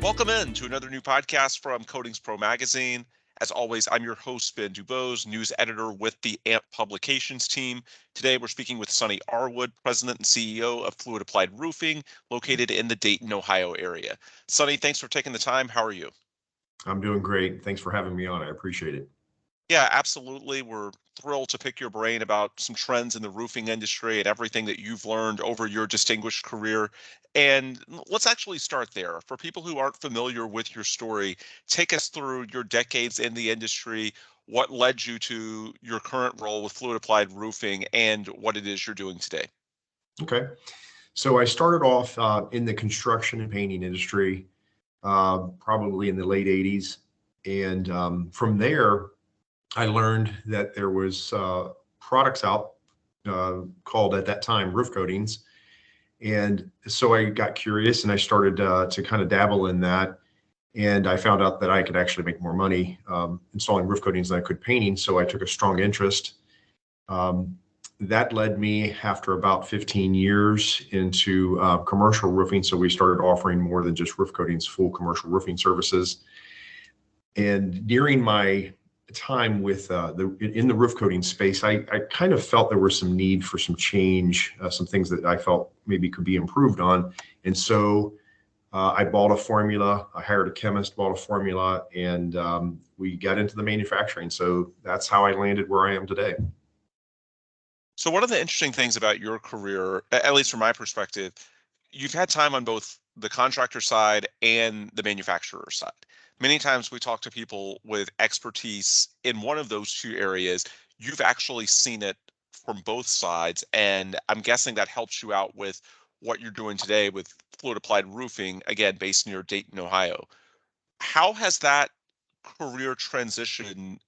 Welcome in to another new podcast from Coatings Pro Magazine. As always, I'm your host, Ben Dubose, news editor with the AMP Publications team. Today, we're speaking with Sonny Arwood, President and CEO of Fluid Applied Roofing, located in the Dayton, Ohio area. Sonny, thanks for taking the time. How are you? I'm doing great. Thanks for having me on. I appreciate it. Yeah, absolutely. We're thrilled to pick your brain about some trends in the roofing industry and everything that you've learned over your distinguished career. And let's actually start there. For people who aren't familiar with your story, take us through your decades in the industry, what led you to your current role with Fluid Applied Roofing, and what it is you're doing today. Okay. So I started off in the construction and painting industry, probably in the late 80s. And from there, I learned that there was products out called at that time roof coatings. And so I got curious and I started to kind of dabble in that. And I found out that I could actually make more money installing roof coatings than I could painting. So I took a strong interest. That led me, after about 15 years, into commercial roofing. So we started offering more than just roof coatings, full commercial roofing services. And during my time with in the roof coating space, I kind of felt there was some need for some change, some things that I felt maybe could be improved on. And so I bought a formula, I hired a chemist, bought a formula, and we got into the manufacturing. So that's how I landed where I am today. So one of the interesting things about your career, at least from my perspective, you've had time on both the contractor side and the manufacturer side. Many times we talk to people with expertise in one of those two areas. You've actually seen it from both sides, and I'm guessing that helps you out with what you're doing today with Fluid Applied Roofing, again, based near Dayton, Ohio. How has that career transition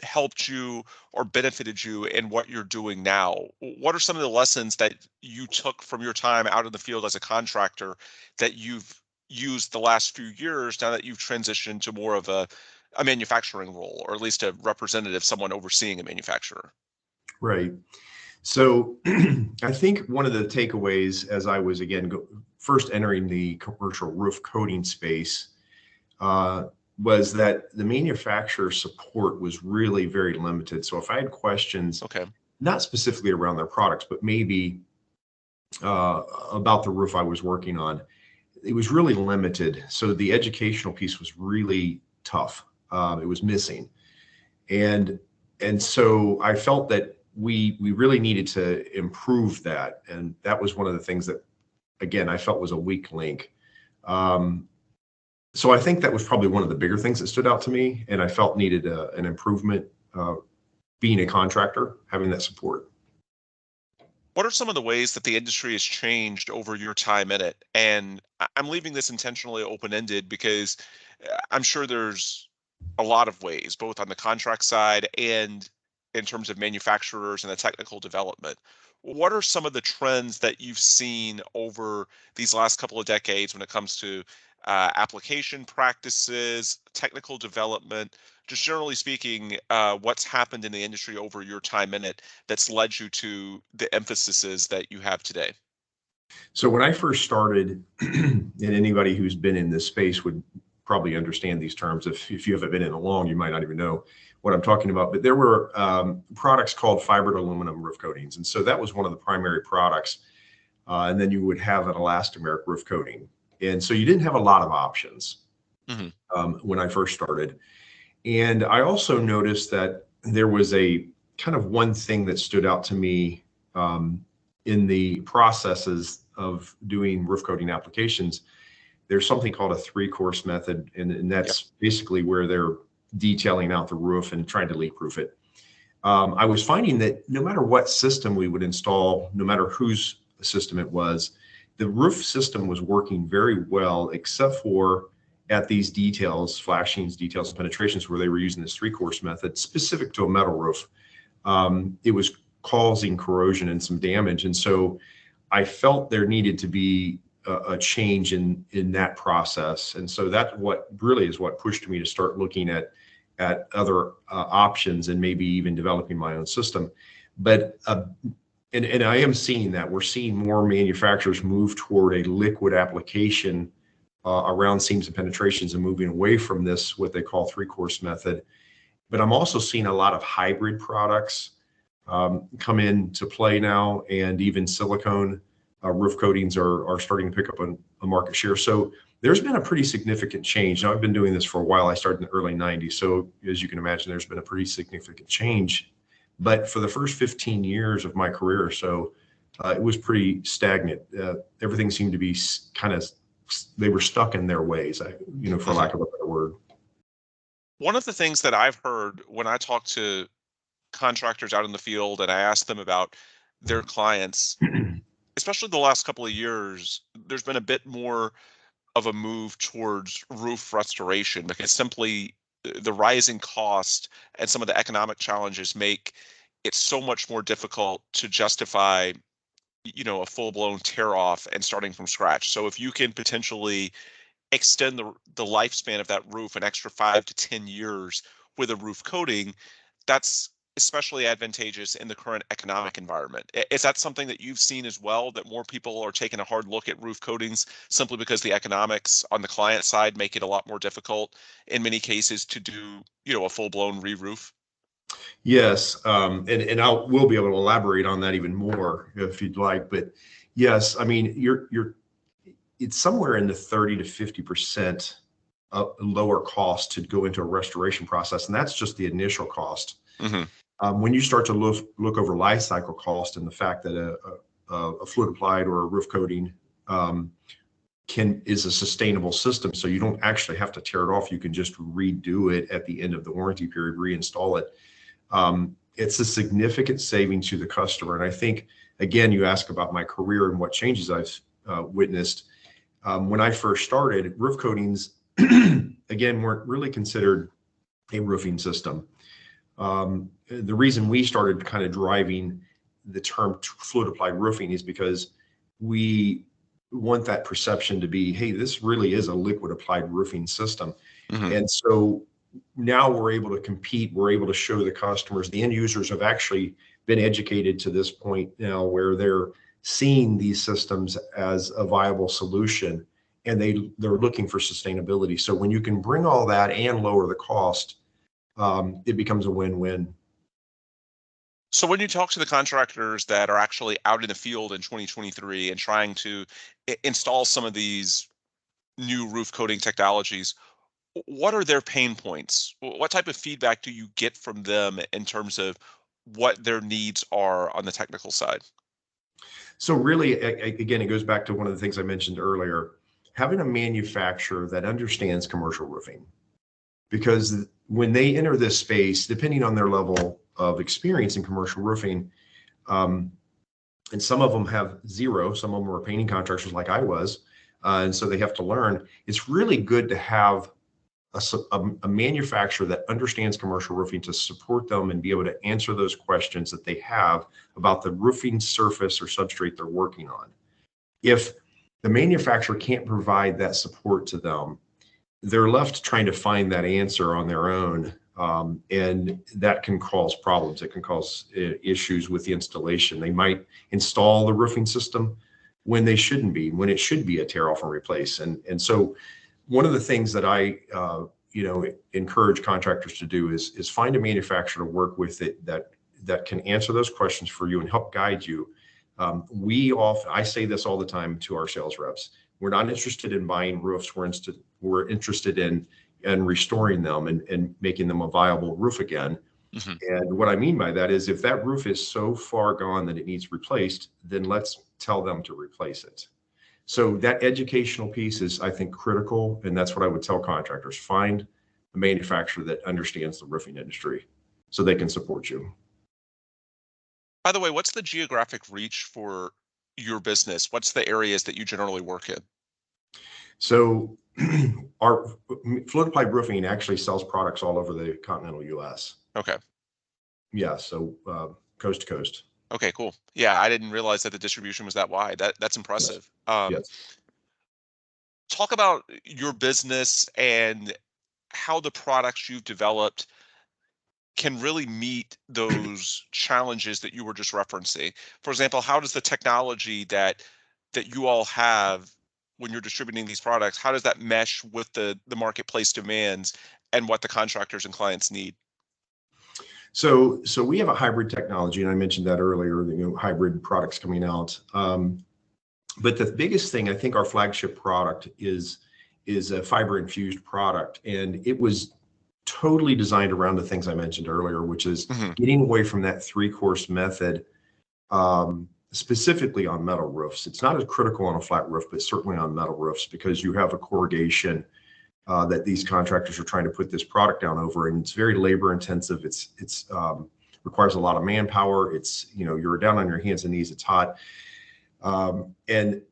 helped you or benefited you in what you're doing now? What are some of the lessons that you took from your time out in the field as a contractor that you've used the last few years now that you've transitioned to more of a manufacturing role, or at least a representative, someone overseeing a manufacturer? Right. So I think one of the takeaways as I was, again, first entering the commercial roof coating space, was that the manufacturer support was really very limited. So if I had questions, Okay. not specifically around their products, but maybe about the roof I was working on, it was really limited. So the educational piece was really tough. It was missing. And so I felt that we really needed to improve that. And that was one of the things that, again, I felt was a weak link. So I think that was probably one of the bigger things that stood out to me, and I felt needed an improvement being a contractor, having that support. What are some of the ways that the industry has changed over your time in it? And I'm leaving this intentionally open-ended because I'm sure there's a lot of ways, both on the contract side and in terms of manufacturers and the technical development. What are some of the trends that you've seen over these last couple of decades when it comes to application practices, technical development, just generally speaking, what's happened in the industry over your time in it that's led you to the emphases that you have today? So when I first started, and anybody who's been in this space would probably understand these terms. If you haven't been in it long, you might not even know what I'm talking about. But there were products called fibered aluminum roof coatings. And so that was one of the primary products. And then you would have an elastomeric roof coating. And so you didn't have a lot of options when I first started. And I also noticed that there was a kind of one thing that stood out to me in the processes of doing roof coating applications. There's something called a 3-course method, and that's basically where they're detailing out the roof and trying to leak-proof it. I was finding that no matter what system we would install, no matter whose system it was, the roof system was working very well, except for at these details, flashings, details, and penetrations, where they were using this 3-course method specific to a metal roof. It was causing corrosion and some damage. And so I felt there needed to be a change in that process. And so that what really is what pushed me to start looking at other options and maybe even developing my own system. But and I am seeing that we're seeing more manufacturers move toward a liquid application around seams and penetrations and moving away from this, what they call three-course method. But I'm also seeing a lot of hybrid products come into play now, and even silicone roof coatings are starting to pick up a market share. So there's been a pretty significant change. Now, I've been doing this for a while. I started in the early 90s. So as you can imagine, there's been a pretty significant change. But for the first 15 years of my career or so, it was pretty stagnant. Everything seemed to be they were stuck in their ways, for lack of a better word. One of the things that I've heard when I talk to contractors out in the field and I ask them about their clients, especially the last couple of years, there's been a bit more of a move towards roof restoration because simply the rising cost and some of the economic challenges make it so much more difficult to justify a full-blown tear off and starting from scratch. So if you can potentially extend the lifespan of that roof an extra 5 to 10 years with a roof coating, that's especially advantageous in the current economic environment. Is that something that you've seen as well, that more people are taking a hard look at roof coatings simply because the economics on the client side make it a lot more difficult in many cases to do, a full-blown re-roof? Yes, and we'll be able to elaborate on that even more if you'd like. But yes, I mean it's somewhere in the 30 to 50% lower cost to go into a restoration process, and that's just the initial cost. Hmm. When you start to look over life cycle cost and the fact that a fluid applied or a roof coating is a sustainable system, so you don't actually have to tear it off. You can just redo it at the end of the warranty period, reinstall it. It's a significant savings to the customer. And I think, again, you ask about my career and what changes I've witnessed. When I first started, roof coatings, again, weren't really considered a roofing system. The reason we started kind of driving the term fluid applied roofing is because we want that perception to be, hey, this really is a liquid applied roofing system. Hmm. And so now we're able to compete. We're able to show the customers, the end users have actually been educated to this point now where they're seeing these systems as a viable solution, and they're looking for sustainability. So when you can bring all that and lower the cost, it becomes a win-win. So when you talk to the contractors that are actually out in the field in 2023 and trying to install some of these new roof coating technologies, what are their pain points? What type of feedback do you get from them in terms of what their needs are on the technical side? So really, again, it goes back to one of the things I mentioned earlier, having a manufacturer that understands commercial roofing. Because when they enter this space, depending on their level of experience in commercial roofing, um, and some of them have zero, some of them are painting contractors like I was, and so they have to learn. It's really good to have a manufacturer that understands commercial roofing to support them and be able to answer those questions that they have about the roofing surface or substrate they're working on. If the manufacturer can't provide that support to them, they're left trying to find that answer on their own. And that can cause problems. It can cause issues with the installation. They might install the roofing system when they shouldn't be, when it should be a tear off and replace. And so one of the things that I encourage contractors to do is find a manufacturer to work with it that can answer those questions for you and help guide you. I say this all the time to our sales reps. We're not interested in buying roofs. We're interested in restoring them and making them a viable roof again. Hmm. And what I mean by that is if that roof is so far gone that it needs replaced, then let's tell them to replace it. So that educational piece is, I think, critical. And that's what I would tell contractors. Find a manufacturer that understands the roofing industry so they can support you. By the way, what's the geographic reach for your business? What's the areas that you generally work in? So our fluid applied roofing actually sells products all over the continental US. Okay. Yeah, so coast to coast. Okay, cool. Yeah, I didn't realize that the distribution was that wide. That's Yes. impressive. Yes. Talk about your business and how the products you've developed can really meet those challenges that you were just referencing. For example, how does the technology that you all have when you're distributing these products, how does that mesh with the marketplace demands and what the contractors and clients need? So we have a hybrid technology, and I mentioned that earlier. Hybrid products coming out. But the biggest thing, I think, our flagship product is a fiber infused product, and it was totally designed around the things I mentioned earlier, which is Hmm. getting away from that three-course method, specifically on metal roofs. It's not as critical on a flat roof, but certainly on metal roofs, because you have a corrugation that these contractors are trying to put this product down over, and it's very labor intensive. It's requires a lot of manpower. You're down on your hands and knees. It's hot, and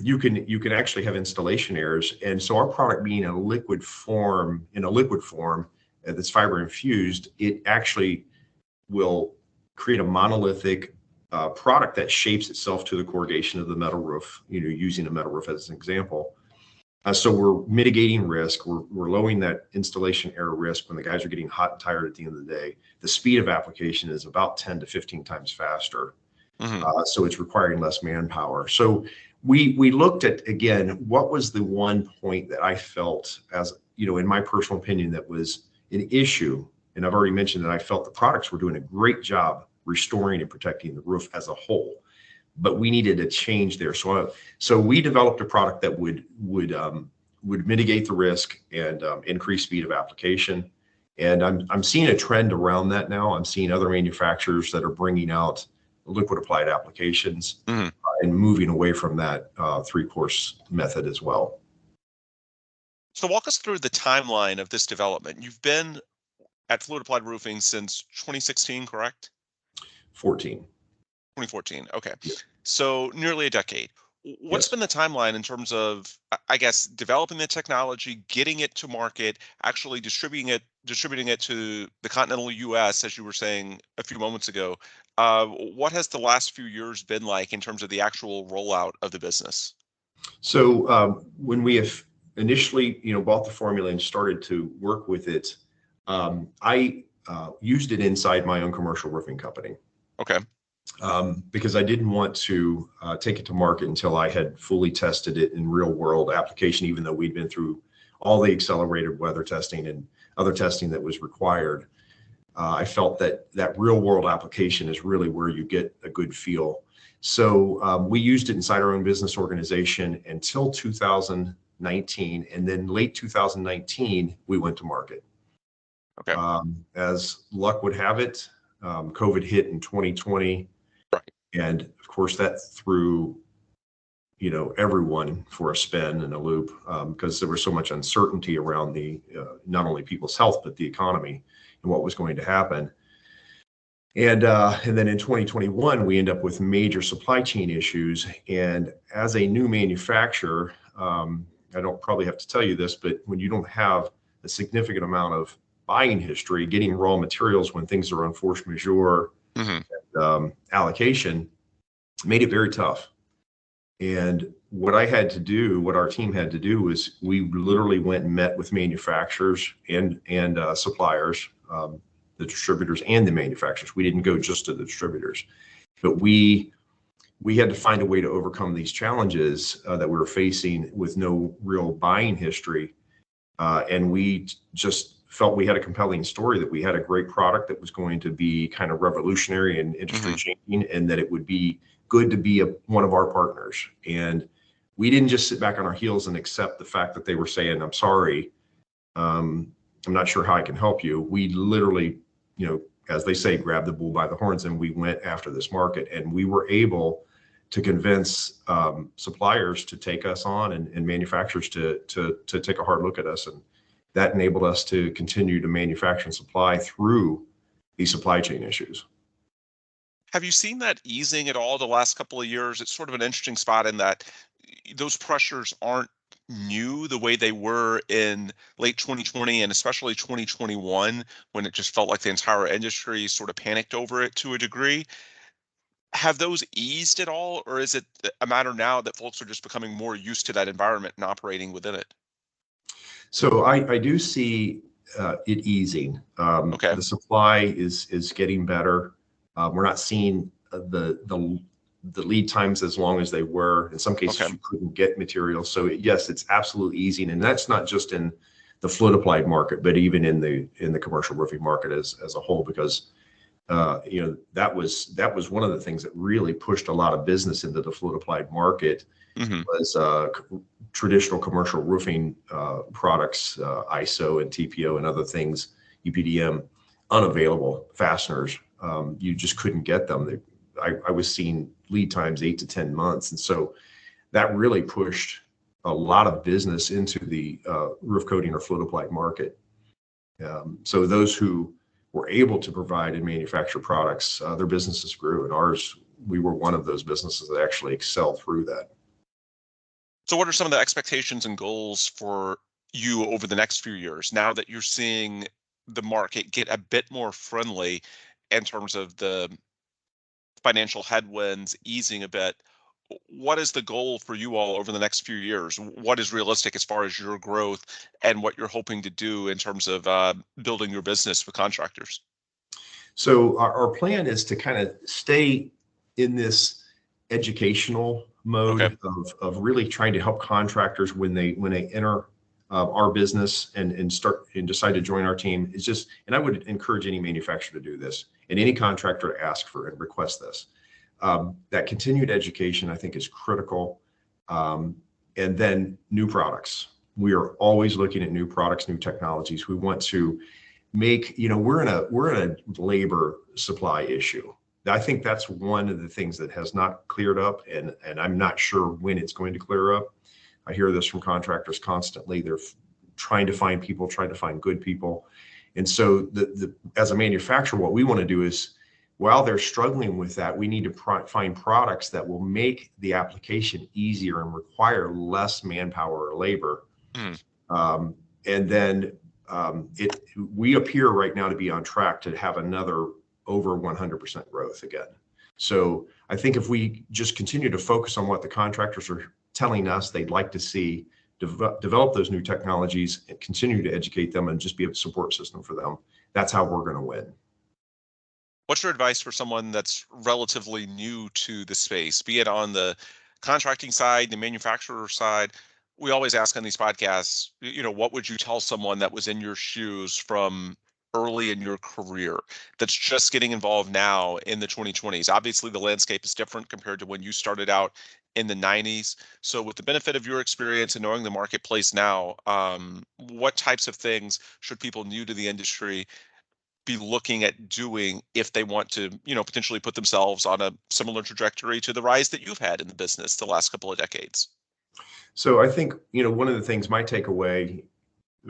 you can actually have installation errors. And so our product being a liquid form that's fiber infused, it actually will create a monolithic product that shapes itself to the corrugation of the metal roof. Using a metal roof as an example. So we're mitigating risk. We're lowering that installation error risk when the guys are getting hot and tired at the end of the day. The speed of application is about 10 to 15 times faster. Hmm. So it's requiring less manpower. So we looked at, again, what was the one point that I felt, as in my personal opinion, that was an issue. And I've already mentioned that I felt the products were doing a great job restoring and protecting the roof as a whole, but we needed a change there. So we developed a product that would mitigate the risk and increase speed of application. And I'm seeing a trend around that now. I'm seeing other manufacturers that are bringing out liquid applied applications Hmm. and moving away from that three-course method as well. So walk us through the timeline of this development. You've been at Fluid Applied Roofing since 2016, correct? 14. 2014. Okay. So nearly a decade. What's Yes. been the timeline in terms of, I guess, developing the technology, getting it to market, actually distributing it to the continental US, as you were saying a few moments ago? What has the last few years been like in terms of the actual rollout of the business? So when we have initially, bought the formula and started to work with it, I used it inside my own commercial roofing company. Okay. Because I didn't want to take it to market until I had fully tested it in real world application, even though we'd been through all the accelerated weather testing and other testing that was required. I felt that real world application is really where you get a good feel. So we used it inside our own business organization until 2019. And then late 2019, we went to market. Okay. As luck would have it, COVID hit in 2020. Right. And of course, that threw everyone for a spin and a loop, because there was so much uncertainty around the not only people's health but the economy and what was going to happen. And then in 2021, we end up with major supply chain issues. And as a new manufacturer, I don't probably have to tell you this, but when you don't have a significant amount of buying history, getting raw materials when things are on force majeure, Hmm. allocation made it very tough. And what our team had to do was we literally went and met with manufacturers and suppliers, the distributors and the manufacturers. We didn't go just to the distributors, but we had to find a way to overcome these challenges that we were facing with no real buying history. And we just felt we had a compelling story, that we had a great product that was going to be kind of revolutionary and industry Hmm. changing, and that it would be good to be one of our partners. And we didn't just sit back on our heels and accept the fact that they were saying, "I'm sorry, I'm not sure how I can help you." We literally, as they say, grabbed the bull by the horns, and we went after this market. And we were able to convince suppliers to take us on, and manufacturers to take a hard look at us. And that enabled us to continue to manufacture and supply through these supply chain issues. Have you seen that easing at all the last couple of years? It's sort of an interesting spot in that those pressures aren't new the way they were in late 2020 and especially 2021, when it just felt like the entire industry sort of panicked over it to a degree. Have those eased at all, or is it a matter now that folks are just becoming more used to that environment and operating within it? So I do see it easing. Okay. The supply is getting better. We're not seeing the the lead times as long as they were. In some Okay. cases, you couldn't get materials. So yes, it's absolutely easy, and that's not just in the flood applied market, but even in the commercial roofing market as a whole, because that was one of the things that really pushed a lot of business into the flood applied market Hmm. was traditional commercial roofing products, ISO and TPO and other things, UPDM, unavailable fasteners. You just couldn't get them. I was seeing lead times 8 to 10 months, and so that really pushed a lot of business into the roof coating or flood applied market. So those who were able to provide and manufacture products, their businesses grew, and ours, we were one of those businesses that actually excelled through that. So what are some of the expectations and goals for you over the next few years now that you're seeing the market get a bit more friendly in terms of the financial headwinds easing a bit? What is the goal for you all over the next few years? What is realistic as far as your growth and what you're hoping to do in terms of building your business with contractors? So our plan is to kind of stay in this educational Okay. mode of really trying to help contractors when they enter our business and start and decide to join our team. Is just, and I would encourage any manufacturer to do this and any contractor to ask for and request this. That continued education, I think, is critical. And then new products. We are always looking at new products, new technologies. We want to make, we're in a labor supply issue. I think that's one of the things that has not cleared up, and I'm not sure when it's going to clear up. I hear this from contractors constantly. They're trying to find people, trying to find good people. And so as a manufacturer, what we want to do is, while they're struggling with that, we need to find products that will make the application easier and require less manpower or labor. Mm. And then we appear right now to be on track to have another over 100% growth again. So I think if we just continue to focus on what the contractors are telling us they'd like to see, develop those new technologies and continue to educate them and just be a support system for them, that's how we're going to win. What's your advice for someone that's relatively new to the space, be it on the contracting side, the manufacturer side? We always ask on these podcasts, what would you tell someone that was in your shoes from early in your career that's just getting involved now in the 2020s? Obviously, the landscape is different compared to when you started out in the 90s. So, with the benefit of your experience and knowing the marketplace now, what types of things should people new to the industry be looking at doing if they want to, potentially put themselves on a similar trajectory to the rise that you've had in the business the last couple of decades? So I think, one of the things, my takeaway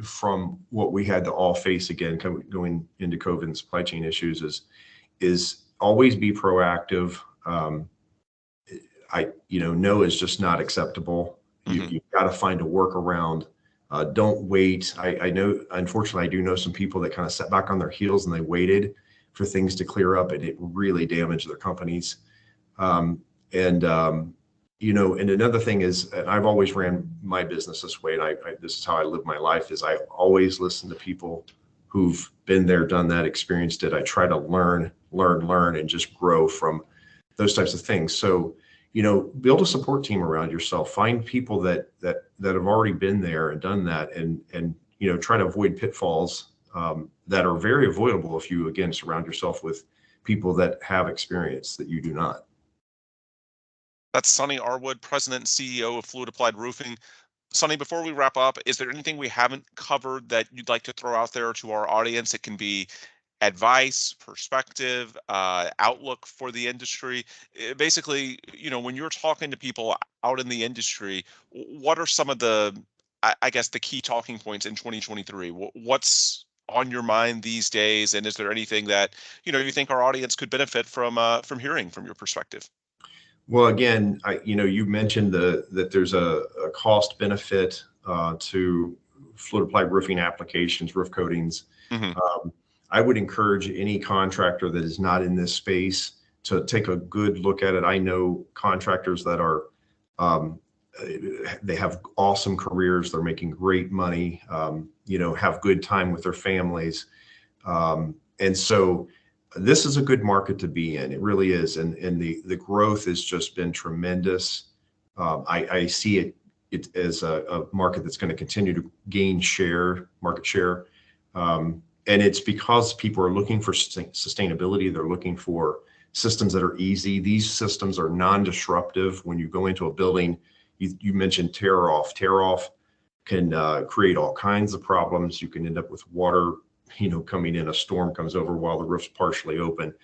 from what we had to all face again, going into COVID and supply chain issues is always be proactive. No is just not acceptable. Hmm. You've got to find a workaround. Don't wait. I know, unfortunately, I do know some people that kind of sat back on their heels and they waited for things to clear up, and it really damaged their companies. And another thing is, and I've always ran my business this way, and this is how I live my life, is I always listen to people who've been there, done that, experienced it. I try to learn, and just grow from those types of things. So, build a support team around yourself. Find people that have already been there and done that, and try to avoid pitfalls that are very avoidable if you, again, surround yourself with people that have experience that you do not. That's Sonny Arwood, President and CEO of Fluid Applied Roofing. Sonny, before we wrap up, is there anything we haven't covered that you'd like to throw out there to our audience? It can be advice, perspective, outlook for the industry. Basically, when you're talking to people out in the industry, what are some of the, I guess, the key talking points in 2023? What's on your mind these days, and is there anything that you think our audience could benefit from hearing from your perspective? Well, again, you mentioned that there's a cost benefit to fluid applied roofing applications, roof coatings. Hmm. I would encourage any contractor that is not in this space to take a good look at it. I know contractors that are, they have awesome careers. They're making great money, have good time with their families. And so this is a good market to be in. It really is, and the growth has just been tremendous. I see it as a market that's going to continue to gain market share, and it's because people are looking for sustainability. They're looking for systems that are easy. These systems are non-disruptive. When you go into a building, you mentioned tear off. Tear off can create all kinds of problems. You can end up with water, coming in. A storm comes over while the roof's partially open.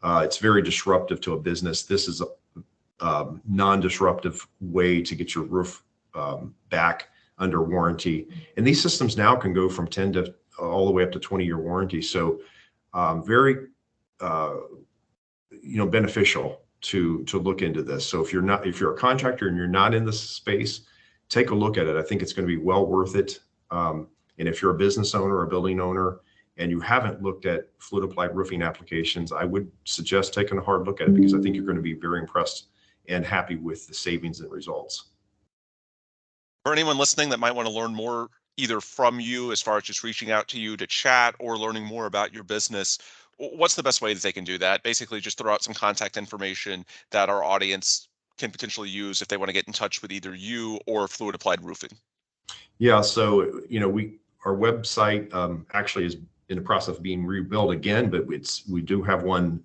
It's very disruptive to a business. This is a non-disruptive way to get your roof back under warranty. And these systems now can go from 10 to all the way up to 20-year warranty. So very, beneficial to look into this. So if you're a contractor and you're not in this space, take a look at it. I think it's going to be well worth it. And if you're a business owner or a building owner and you haven't looked at fluid applied roofing applications, I would suggest taking a hard look at it, because I think you're going to be very impressed and happy with the savings and results. For anyone listening that might want to learn more, either from you as far as just reaching out to you to chat or learning more about your business, what's the best way that they can do that? Basically, just throw out some contact information that our audience can potentially use if they want to get in touch with either you or Fluid Applied Roofing. Yeah, so our website actually is in the process of being rebuilt again, but we do have one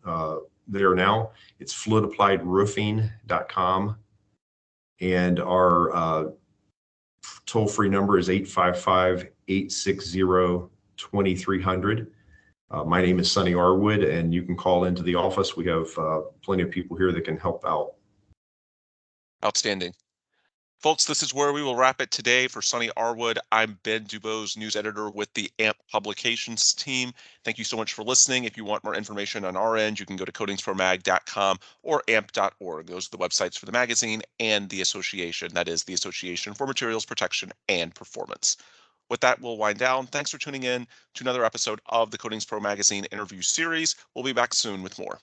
there now. It's fluidappliedroofing.com, and our toll-free number is 855-860-2300. My name is Sonny Arwood, and you can call into the office. We have plenty of people here that can help out. Outstanding. Folks, this is where we will wrap it today. For Sonny Arwood, I'm Ben Dubose, news editor with the AMP Publications team. Thank you so much for listening. If you want more information on our end, you can go to coatingspromag.com or amp.org. Those are the websites for the magazine and the association. That is the Association for Materials Protection and Performance. With that, we'll wind down. Thanks for tuning in to another episode of the Coatings Pro Magazine interview series. We'll be back soon with more.